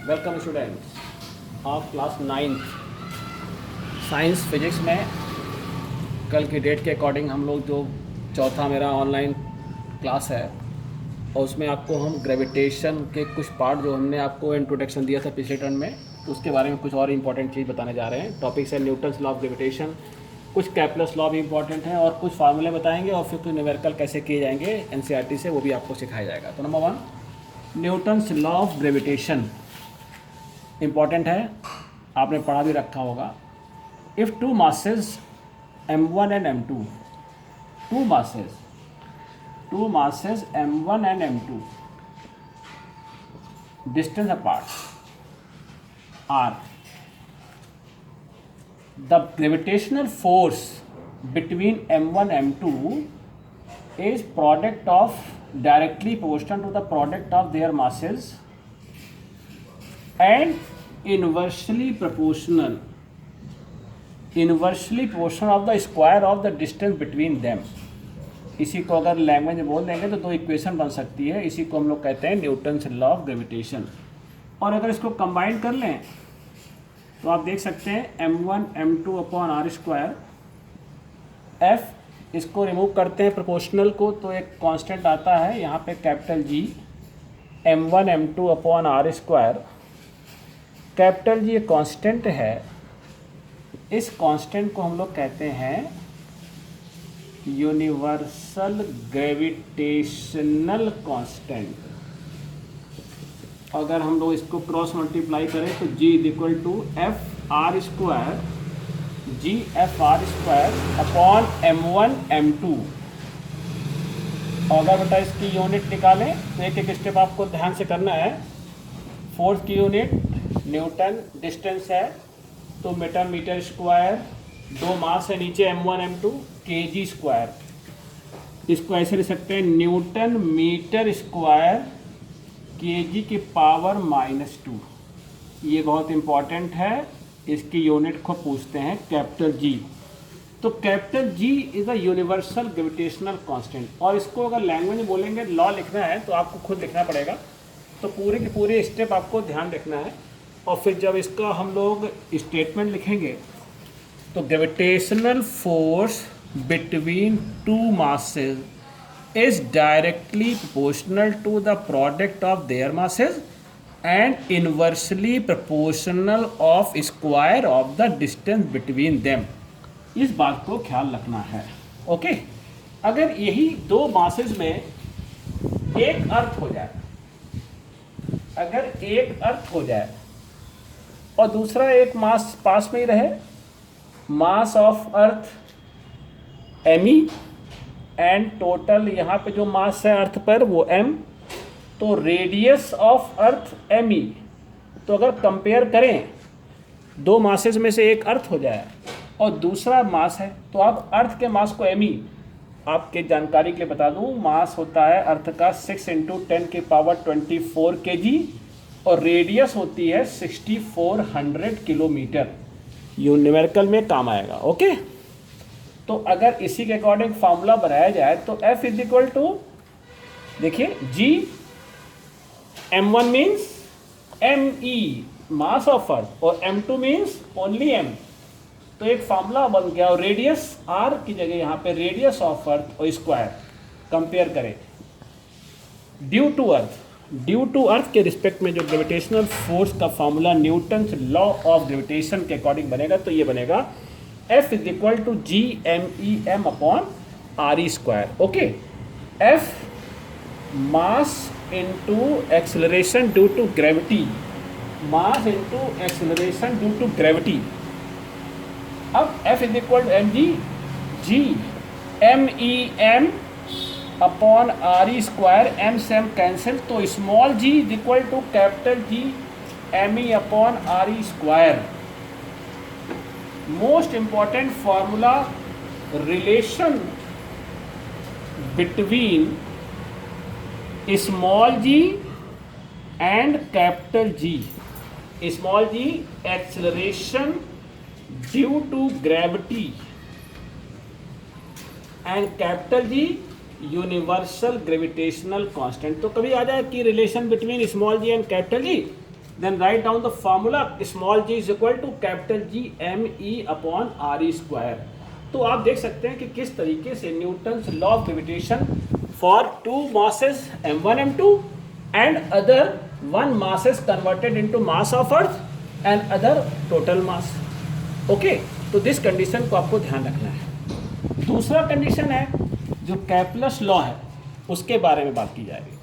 Welcome students of class 9th science physics में। कल की डेट के अकॉर्डिंग हम लोग जो चौथा मेरा ऑनलाइन क्लास है और उसमें आपको हम ग्रेविटेशन के कुछ पार्ट जो हमने आपको इंट्रोडक्शन दिया था पिछले टर्न में, उसके बारे में कुछ और इंपॉर्टेंट चीज़ बताने जा रहे हैं। टॉपिक्स है न्यूटन्स लॉ ऑफ ग्रेविटेशन, कुछ कैपलस लॉ भी इंपॉर्टेंट है और कुछ फार्मूले बताएंगे और फिर कुछ न्यूमेरिकल कैसे किए जाएंगे एनसीईआरटी से, वो भी आपको सिखाया जाएगा। तो number 1 Newton's law of gravitation important है, आपने पढ़ा भी रखा होगा। If two masses m1 and m2, two masses m1 and m2 distance apart r, the gravitational force between m1 m2 is product of directly proportional to the product of their masses and inversely proportional of the square of the distance between them। इसी को अगर language में बोल देंगे तो दो equation बन सकती है, इसी को हम लोग कहते हैं न्यूटन्स लॉ ऑफ ग्रेविटेशन। और अगर इसको कंबाइन कर लें तो आप देख सकते हैं m1 m2 upon R square, f इसको रिमूव करते हैं प्रोपोर्शनल को तो एक कांस्टेंट आता है यहाँ पे capital G, m1 m2 upon R square. Capital G ये कांस्टेंट है, इस कांस्टेंट को हम लोग कहते हैं यूनिवर्सल ग्रेविटेशनल कांस्टेंट। अगर हम लोग इसको क्रॉस मल्टीप्लाई करें तो G is equal to F R square, G F R square upon m1 m2। अगर बेटा इसकी यूनिट निकालें तो एक एक स्टेप आपको ध्यान से करना है। फोर्स की यूनिट न्यूटन, डिस्टेंस है तो मीटर स्क्वायर, दो मास है नीचे m1 m2, kg स्क्वायर। इसको ऐसे लिख सकते हैं न्यूटन मीटर स्क्वायर kg की पावर -2। ये बहुत इंपॉर्टेंट है, इसकी यूनिट को पूछते हैं कैपिटल G। तो capital G is a universal gravitational constant. और इसको अगर लैंग्वेज में बोलेंगे लॉ लिखना है तो आपको खुद लिखना पड़ेगा, तो पूरे के पूरे स्टेप आपको ध्यान रखना है। और फिर जब इसका हम लोग स्टेटमेंट लिखेंगे तो gravitational force between two masses is directly proportional to the product of their masses and inversely proportional of square of the distance between them. इस बात को ख्याल रखना है। ओके, अगर यही दो मासेस में एक अर्थ हो जाए, अगर एक अर्थ हो जाए और दूसरा एक मास पास में ही रहे, मास of earth m and total यहाँ पे जो मास है अर्थ पर वो m, तो रेडियस ऑफ अर्थ m। तो अगर कंपेयर करें दो मासेस में से एक अर्थ हो जाए और दूसरा मास है तो आप अर्थ के मास को m, आपके जानकारी के लिए बता दूं, मास होता है अर्थ का 6 × 10⁻24 kg और रेडियस होती है 6400 किलोमीटर। यू न्यूमेरिकल में काम आएगा। ओके, तो अगर इसी के अकॉर्डिंग फार्मूला बनाया जाए तो F इज इक्वल टू, देखिए G, m1 means me mass of earth और m2 मीन्स ओनली m। तो एक फार्मूला बन गया और रेडियस r की जगह यहाँ पे रेडियस ऑफ अर्थ और स्क्वायर कंपेयर करें ड्यू टू अर्थ के रिस्पेक्ट में जो ग्रेविटेशनल फोर्स का formula Newton's law of gravitation के अकॉर्डिंग बनेगा तो ये बनेगा F is equal to G M E M upon R E square. Okay, F mass into acceleration due to gravity, mass into acceleration due to gravity. अब F is equal to M G M E M upon R E square, M से M cancel तो small g is equal to capital G M E upon R E square. Most important formula relation between small g and capital G। Small g acceleration due to gravity and capital G universal gravitational constant. तो कभी आ जाए कि relation between small G and capital G, then write down the formula small g is equal to capital G m/e upon r square. तो आप देख सकते हैं कि किस तरीके से Newton's law of gravitation for two masses m1 m2 and other one mass is converted into mass of earth and other total mass. Okay, तो दिस कंडीशन को आपको ध्यान रखना है। दूसरा कंडीशन है जो कैपलस लॉ है, उसके बारे में बात की जाएगी।